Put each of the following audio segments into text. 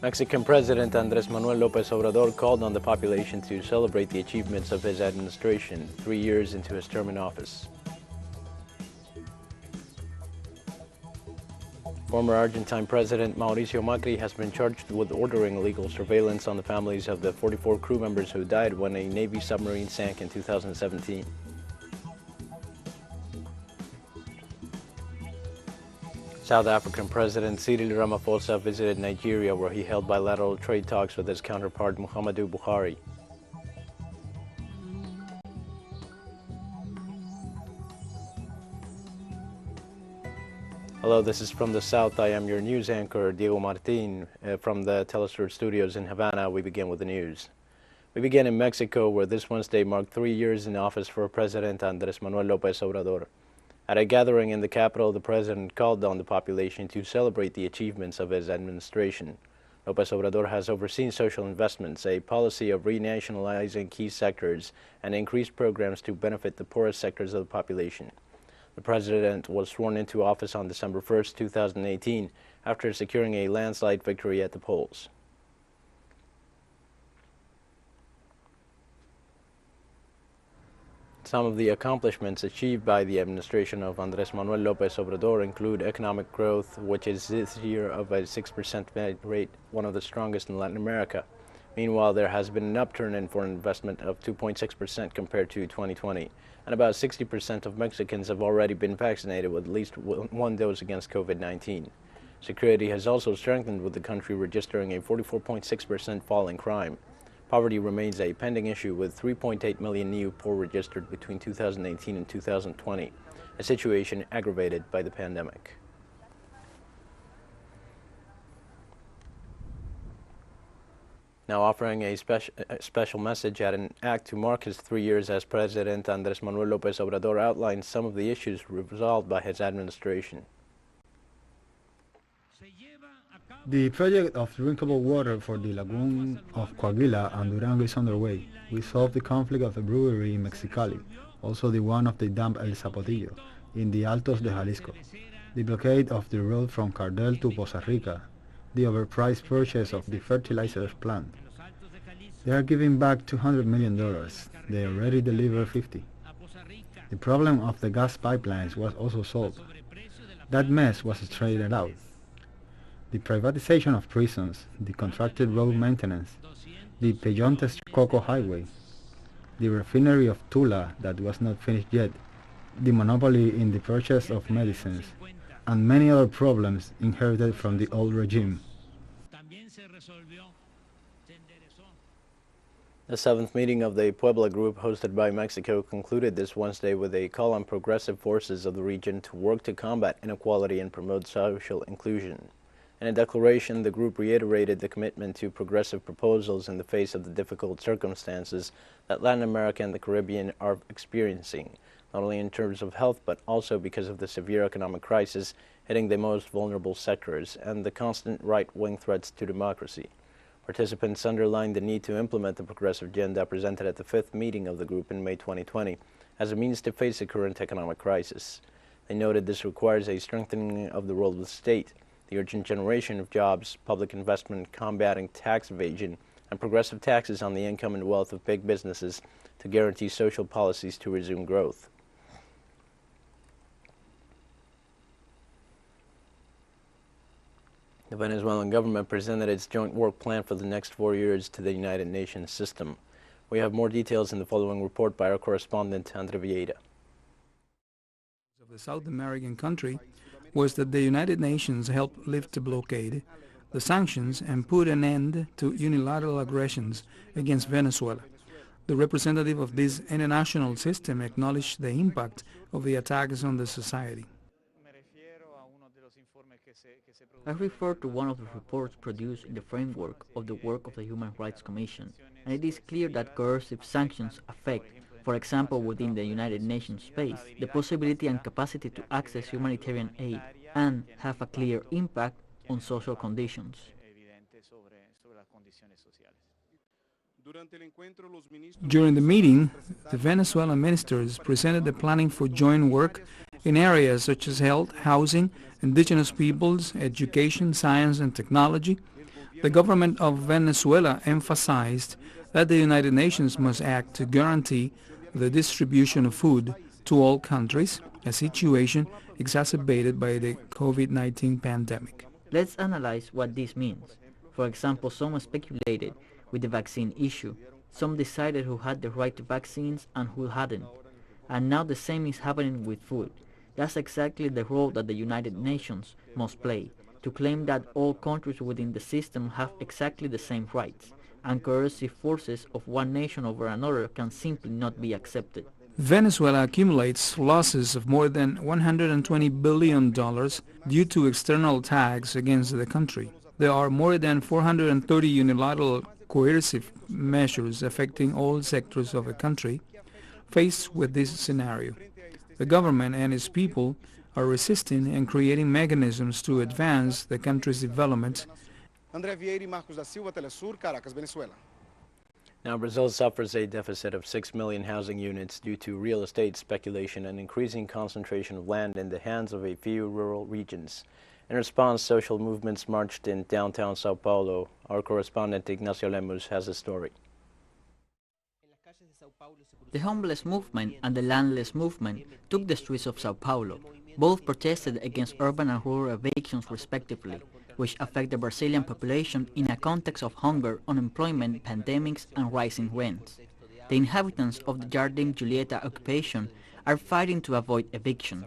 Mexican President Andrés Manuel López Obrador called on the population to celebrate the achievements of his administration 3 years into his term in office. Former Argentine President Mauricio Macri has been charged with ordering illegal surveillance on the families of the 44 crew members who died when a Navy submarine sank in 2017. South African President Cyril Ramaphosa visited Nigeria, where he held bilateral trade talks with his counterpart Muhammadu Buhari. Hello, this is From the South. I am your news anchor, Diego Martin, from the TeleSUR studios in Havana. We begin with the news. We begin in Mexico, where this Wednesday marked 3 years in office for President Andrés Manuel López Obrador. At a gathering in the capital, the president called on the population to celebrate the achievements of his administration. López Obrador has overseen social investments, a policy of renationalizing key sectors, and increased programs to benefit the poorest sectors of the population. The president was sworn into office on December 1, 2018, after securing a landslide victory at the polls. Some of the accomplishments achieved by the administration of Andrés Manuel López Obrador include economic growth, which is this year of a 6% rate, one of the strongest in Latin America. Meanwhile, there has been an upturn in foreign investment of 2.6% compared to 2020, and about 60% of Mexicans have already been vaccinated with at least one dose against COVID-19. Security has also strengthened, with the country registering a 44.6% fall in crime. Poverty remains a pending issue, with 3.8 million new poor registered between 2018 and 2020, a situation aggravated by the pandemic. Now offering a special message at an act to mark his 3 years as president, Andrés Manuel López Obrador outlined some of the issues resolved by his administration. The project of drinkable water for the lagoon of Coahuila and Durango is underway. We solved the conflict of the brewery in Mexicali, also the one of the dam El Zapotillo in the Altos de Jalisco, the blockade of the road from Cardel to Poza Rica, the overpriced purchase of the fertilizers plant. They are giving back $200 million. They already delivered 50. The problem of the gas pipelines was also solved. That mess was straightened out. The privatization of prisons, the contracted road maintenance, the Peyontes-Coco highway, the refinery of Tula that was not finished yet, the monopoly in the purchase of medicines, and many other problems inherited from the old regime. The 7th meeting of the Pueblo Group, hosted by Mexico, concluded this Wednesday with a call on progressive forces of the region to work to combat inequality and promote social inclusion. In a declaration, the group reiterated the commitment to progressive proposals in the face of the difficult circumstances that Latin America and the Caribbean are experiencing, not only in terms of health, but also because of the severe economic crisis hitting the most vulnerable sectors and the constant right-wing threats to democracy. Participants underlined the need to implement the progressive agenda presented at the 5th meeting of the group in May 2020 as a means to face the current economic crisis. They noted this requires a strengthening of the role of the state, the urgent generation of jobs, public investment, combating tax evasion, and progressive taxes on the income and wealth of big businesses to guarantee social policies to resume growth. The Venezuelan government presented its joint work plan for the next 4 years to the United Nations system. We have more details in the following report by our correspondent, Andre Vieira. Of the South American country was that the United Nations helped lift the blockade, the sanctions, and put an end to unilateral aggressions against Venezuela. The representative of this international system acknowledged the impact of the attacks on the society. I refer to one of the reports produced in the framework of the work of the Human Rights Commission, and it is clear that coercive sanctions affect, for example within the United Nations space, the possibility and capacity to access humanitarian aid and have a clear impact on social conditions. During the meeting, the Venezuelan ministers presented the planning for joint work in areas such as health, housing, indigenous peoples, education, science and technology, The government of Venezuela emphasized that the United Nations must act to guarantee the distribution of food to all countries, a situation exacerbated by the COVID-19 pandemic. Let's analyze what this means. For example, some speculated with the vaccine issue. Some decided who had the right to vaccines and who hadn't. And now the same is happening with food. That's exactly the role that the United Nations must play, to claim that all countries within the system have exactly the same rights, and coercive forces of one nation over another can simply not be accepted. Venezuela accumulates losses of more than $120 billion due to external attacks against the country. There are more than 430 unilateral coercive measures affecting all sectors of the country. Faced with this scenario, the government and its people are resisting and creating mechanisms to advance the country's development. André Vieira e Marcos da Silva, TeleSUR, Caracas, Venezuela. Now, Brazil suffers a deficit of 6 million housing units due to real estate speculation and increasing concentration of land in the hands of a few rural regions. In response, social movements marched in downtown Sao Paulo. Our correspondent Ignacio Lemus has a story. The homeless movement and the landless movement took the streets of Sao Paulo. Both protested against urban and rural evictions respectively, which affect the Brazilian population in a context of hunger, unemployment, pandemics, and rising rents. The inhabitants of the Jardim Julieta occupation are fighting to avoid eviction.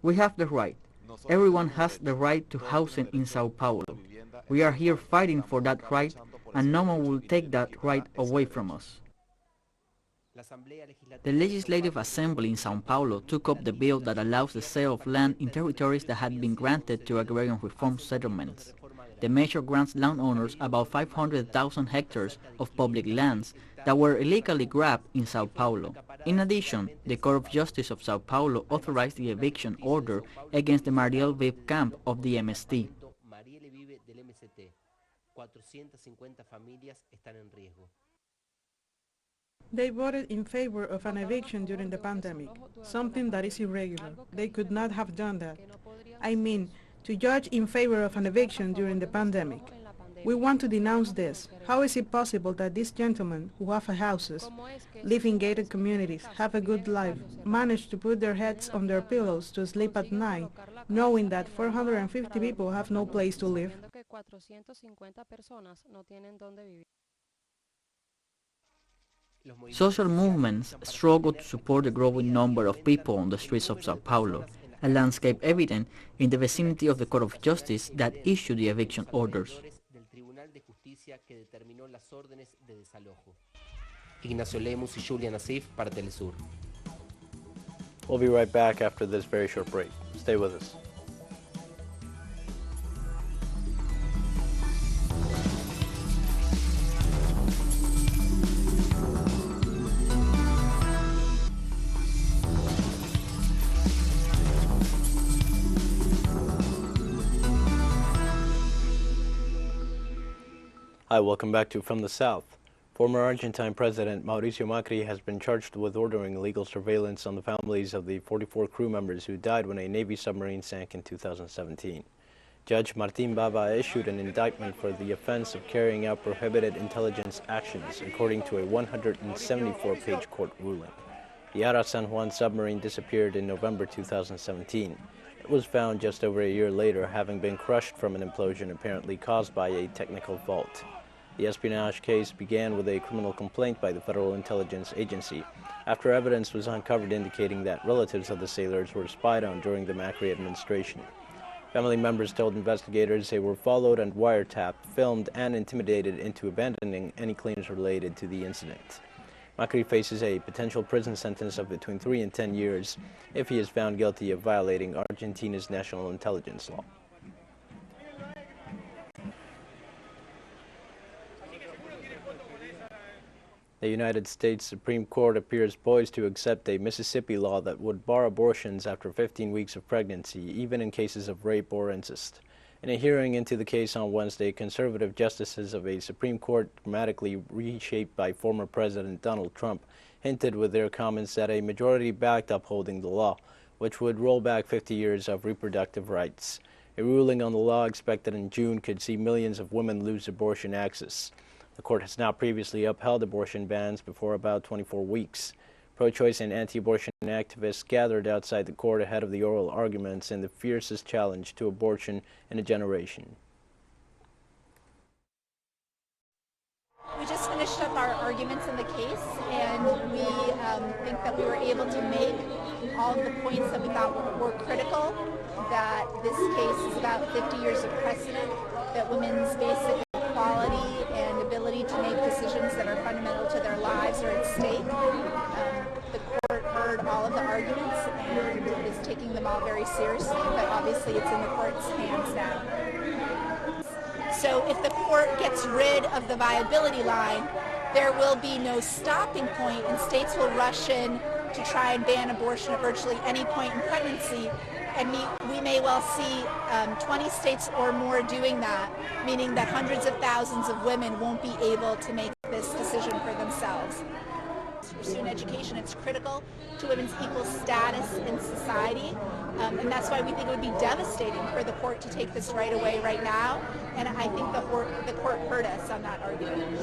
We have the right. Everyone has the right to housing in Sao Paulo. We are here fighting for that right, and no one will take that right away from us. The Legislative Assembly in Sao Paulo took up the bill that allows the sale of land in territories that had been granted to agrarian reform settlements. The measure grants landowners about 500,000 hectares of public lands that were illegally grabbed in Sao Paulo. In addition, the Court of Justice of Sao Paulo authorized the eviction order against the Mariel Vive camp of the MST. They voted in favor of an eviction during the pandemic, something that is irregular. They could not have done that. I mean, to judge in favor of an eviction during the pandemic. We want to denounce this. How is it possible that these gentlemen who have houses, live in gated communities, have a good life, manage to put their heads on their pillows to sleep at night, knowing that 450 people have no place to live? Social movements struggle to support the growing number of people on the streets of Sao Paulo, a landscape evident in the vicinity of the Court of Justice that issued the eviction orders. Ignacio Lemus y Julia Nassif para TeleSUR. We'll be right back after this very short break. Stay with us. Hi, welcome back to From the South. Former Argentine President Mauricio Macri has been charged with ordering illegal surveillance on the families of the 44 crew members who died when a Navy submarine sank in 2017. Judge Martín Bava issued an indictment for the offense of carrying out prohibited intelligence actions, according to a 174-page court ruling. The Ara San Juan submarine disappeared in November 2017. It was found just over a year later, having been crushed from an implosion apparently caused by a technical fault. The espionage case began with a criminal complaint by the Federal Intelligence Agency after evidence was uncovered indicating that relatives of the sailors were spied on during the Macri administration. Family members told investigators they were followed and wiretapped, filmed, and intimidated into abandoning any claims related to the incident. Macri faces a potential prison sentence of between 3 and 10 years if he is found guilty of violating Argentina's national intelligence law. The United States Supreme Court appears poised to accept a Mississippi law that would bar abortions after 15 weeks of pregnancy, even in cases of rape or incest. In a hearing into the case on Wednesday, conservative justices of a Supreme Court dramatically reshaped by former President Donald Trump hinted with their comments that a majority backed upholding the law, which would roll back 50 years of reproductive rights. A ruling on the law expected in June could see millions of women lose abortion access. The court has now previously upheld abortion bans before about 24 weeks. Pro-choice and anti-abortion activists gathered outside the court ahead of the oral arguments in the fiercest challenge to abortion in a generation. We just finished up our arguments in the case, and we think that we were able to make all of the points that we thought were critical, that this case is about 50 years of precedent, that women's basic equality and ability to make decisions that are fundamental to their lives are at stake. The court heard all of the arguments and is taking them all very seriously, but obviously it's in the court's hands now. So if the court gets rid of the viability line, there will be no stopping point, and states will rush in to try and ban abortion at virtually any point in pregnancy. And we may well see 20 states or more doing that, meaning that hundreds of thousands of women won't be able to make this decision for themselves. Pursuing education, it's critical to women's equal status in society, and that's why we think it would be devastating for the court to take this right away right now, and I think the court heard us on that argument.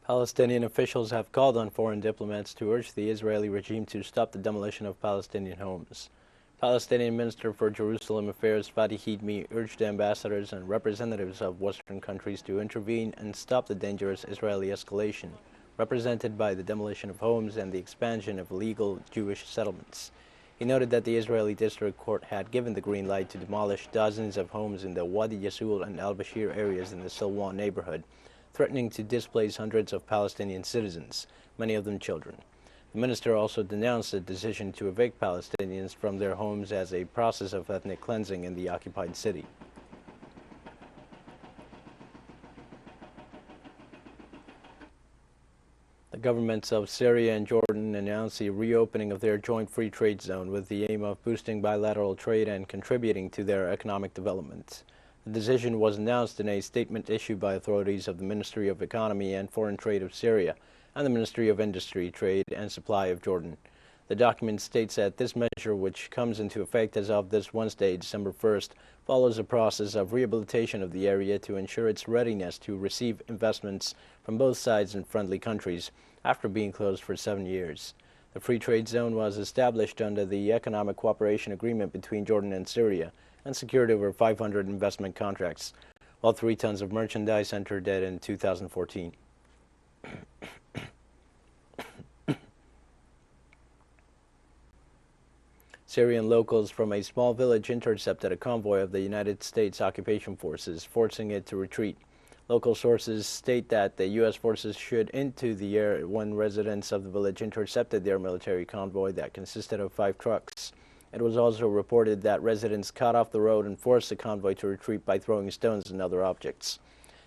Palestinian officials have called on foreign diplomats to urge the Israeli regime to stop the demolition of Palestinian homes. Palestinian Minister for Jerusalem Affairs Fadi Hidmi urged ambassadors and representatives of Western countries to intervene and stop the dangerous Israeli escalation, represented by the demolition of homes and the expansion of illegal Jewish settlements. He noted that the Israeli District Court had given the green light to demolish dozens of homes in the Wadi Yasul and al-Bashir areas in the Silwan neighborhood, threatening to displace hundreds of Palestinian citizens, many of them children. The minister also denounced the decision to evict Palestinians from their homes as a process of ethnic cleansing in the occupied city. The governments of Syria and Jordan announced the reopening of their joint free trade zone with the aim of boosting bilateral trade and contributing to their economic development. The decision was announced in a statement issued by authorities of the Ministry of Economy and Foreign Trade of Syria and the Ministry of Industry, Trade and Supply of Jordan. The document states that this measure, which comes into effect as of this Wednesday, December 1st, follows a process of rehabilitation of the area to ensure its readiness to receive investments from both sides and friendly countries after being closed for 7 years. The free trade zone was established under the Economic Cooperation Agreement between Jordan and Syria and secured over 500 investment contracts, while 3 tons of merchandise entered it in 2014. Syrian locals from a small village intercepted a convoy of the United States occupation forces, forcing it to retreat. Local sources state that the U.S. forces shot into the air when residents of the village intercepted their military convoy that consisted of 5 trucks. It was also reported that residents cut off the road and forced the convoy to retreat by throwing stones and other objects.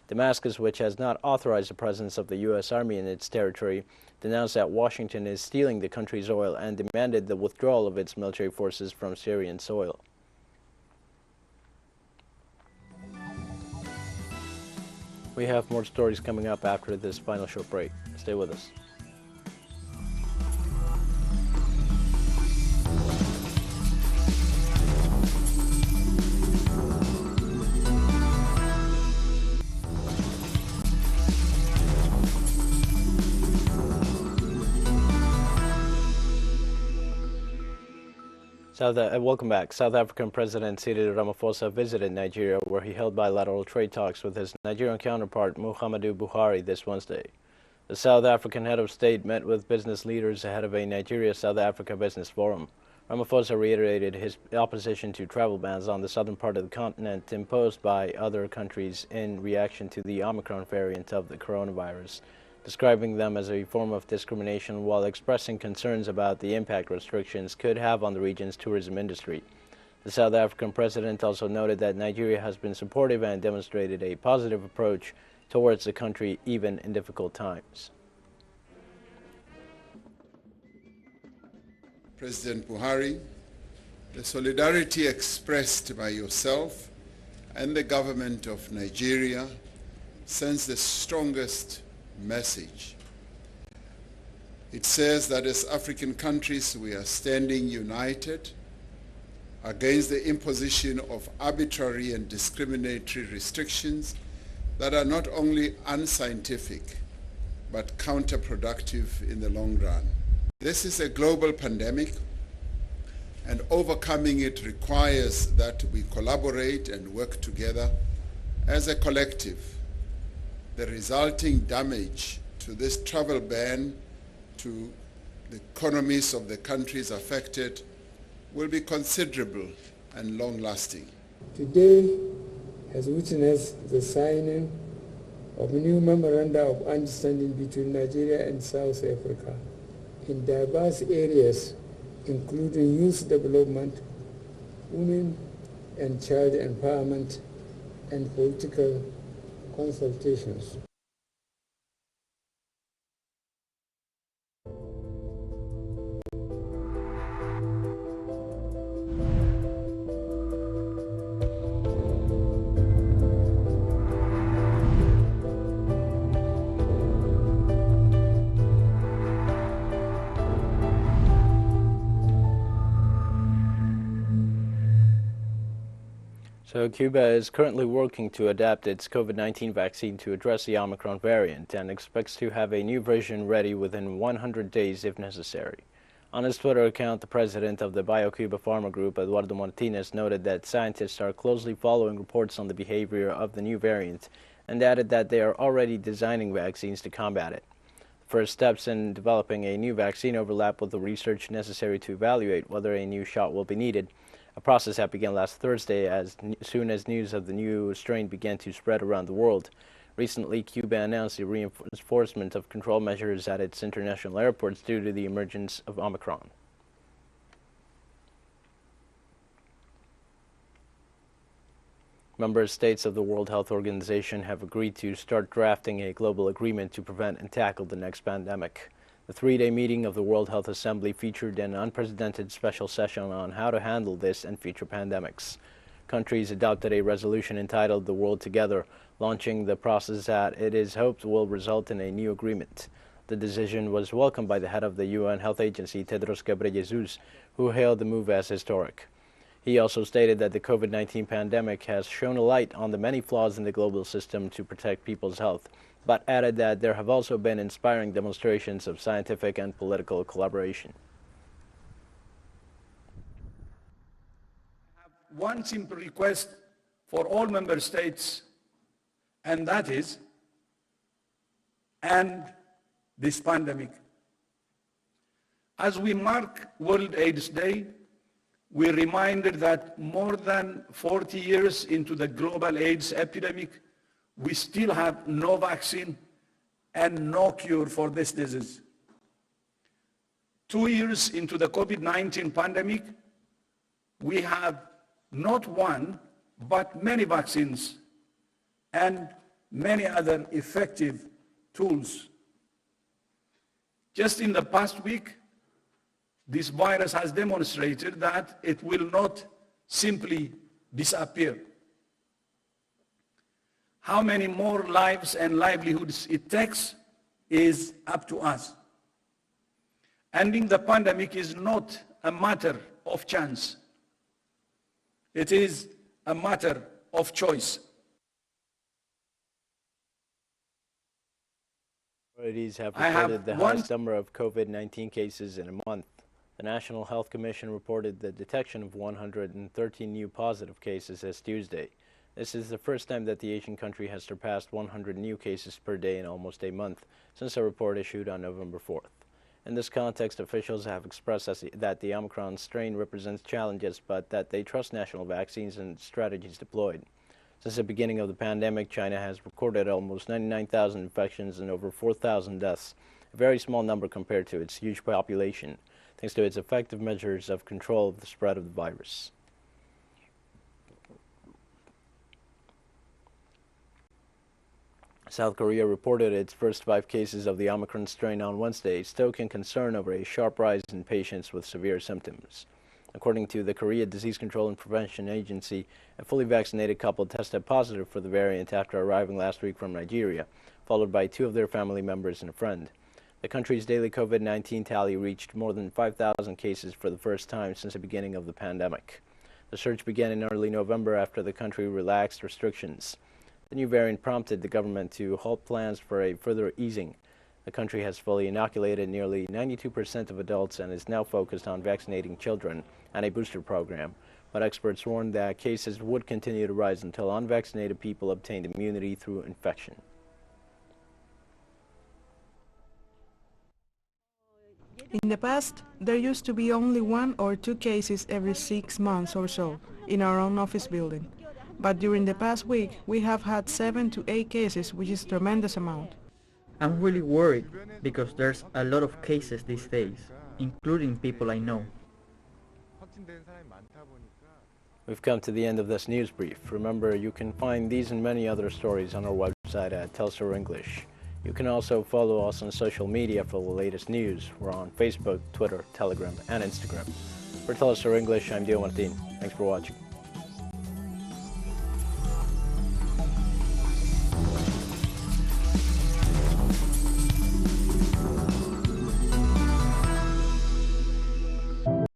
Damascus, which has not authorized the presence of the U.S. Army in its territory, denounced that Washington is stealing the country's oil and demanded the withdrawal of its military forces from Syrian soil. We have more stories coming up after this final short break. Stay with us. Welcome back. South African President Cyril Ramaphosa visited Nigeria, where he held bilateral trade talks with his Nigerian counterpart Muhammadu Buhari this Wednesday. The South African head of state met with business leaders ahead of a Nigeria-South Africa business forum. Ramaphosa reiterated his opposition to travel bans on the southern part of the continent imposed by other countries in reaction to the Omicron variant of the coronavirus, describing them as a form of discrimination while expressing concerns about the impact restrictions could have on the region's tourism industry. The South African president also noted that Nigeria has been supportive and demonstrated a positive approach towards the country even in difficult times. President Buhari, the solidarity expressed by yourself and the government of Nigeria sends the strongest message. It says that as African countries we are standing united against the imposition of arbitrary and discriminatory restrictions that are not only unscientific but counterproductive in the long run. This is a global pandemic, and overcoming it requires that we collaborate and work together as a collective. The resulting damage to this travel ban to the economies of the countries affected will be considerable and long-lasting. Today has witnessed the signing of a new memoranda of understanding between Nigeria and South Africa in diverse areas, including youth development, women and child empowerment, and political consultations. So Cuba is currently working to adapt its COVID-19 vaccine to address the Omicron variant and expects to have a new version ready within 100 days if necessary. On his Twitter account, the president of the BioCuba Pharma Group, Eduardo Martinez, noted that scientists are closely following reports on the behavior of the new variant and added that they are already designing vaccines to combat it. First steps in developing a new vaccine overlap with the research necessary to evaluate whether a new shot will be needed, a process that began last Thursday as soon as news of the new strain began to spread around the world. Recently, Cuba announced the reinforcement of control measures at its international airports due to the emergence of Omicron. Member states of the World Health Organization have agreed to start drafting a global agreement to prevent and tackle the next pandemic. The three-day meeting of the World Health Assembly featured an unprecedented special session on how to handle this and future pandemics. Countries adopted a resolution entitled The World Together, launching the process that it is hoped will result in a new agreement. The decision was welcomed by the head of the UN Health Agency, Tedros Ghebreyesus, who hailed the move as historic. He also stated that the COVID-19 pandemic has shown a light on the many flaws in the global system to protect people's health, but added that there have also been inspiring demonstrations of scientific and political collaboration. I have one simple request for all member states, and that is, end this pandemic. As we mark World AIDS Day, we're reminded that more than 40 years into the global AIDS epidemic, we still have no vaccine and no cure for this disease. 2 years into the COVID-19 pandemic, we have not one, but many vaccines and many other effective tools. Just in the past week, this virus has demonstrated that it will not simply disappear. How many more lives and livelihoods it takes is up to us. Ending the pandemic is not a matter of chance. It is a matter of choice. Authorities have reported the highest number of COVID-19 cases in a month. The National Health Commission reported the detection of 113 new positive cases as Tuesday. This is the first time that the Asian country has surpassed 100 new cases per day in almost a month since a report issued on November 4th. In this context, officials have expressed that the Omicron strain represents challenges, but that they trust national vaccines and strategies deployed. Since the beginning of the pandemic, China has recorded almost 99,000 infections and over 4,000 deaths, a very small number compared to its huge population, thanks to its effective measures of control of the spread of the virus. South Korea reported its first 5 cases of the Omicron strain on Wednesday, stoking concern over a sharp rise in patients with severe symptoms. According to the Korea Disease Control and Prevention Agency, a fully vaccinated couple tested positive for the variant after arriving last week from Nigeria, followed by 2 of their family members and a friend. The country's daily COVID-19 tally reached more than 5,000 cases for the first time since the beginning of the pandemic. The surge began in early November after the country relaxed restrictions. The new variant prompted the government to halt plans for a further easing. The country has fully inoculated nearly 92% of adults and is now focused on vaccinating children and a booster program. But experts warned that cases would continue to rise until unvaccinated people obtained immunity through infection. In the past, there used to be only 1 or 2 cases every 6 months or so in our own office building. But during the past week, we have had 7 to 8 cases, which is a tremendous amount. I'm really worried because there's a lot of cases these days, including people I know. We've come to the end of this news brief. Remember, you can find these and many other stories on our website at TeleSUR English. You can also follow us on social media for the latest news. We're on Facebook, Twitter, Telegram, and Instagram. For TeleSUR English, I'm Dio Martin. Thanks for watching.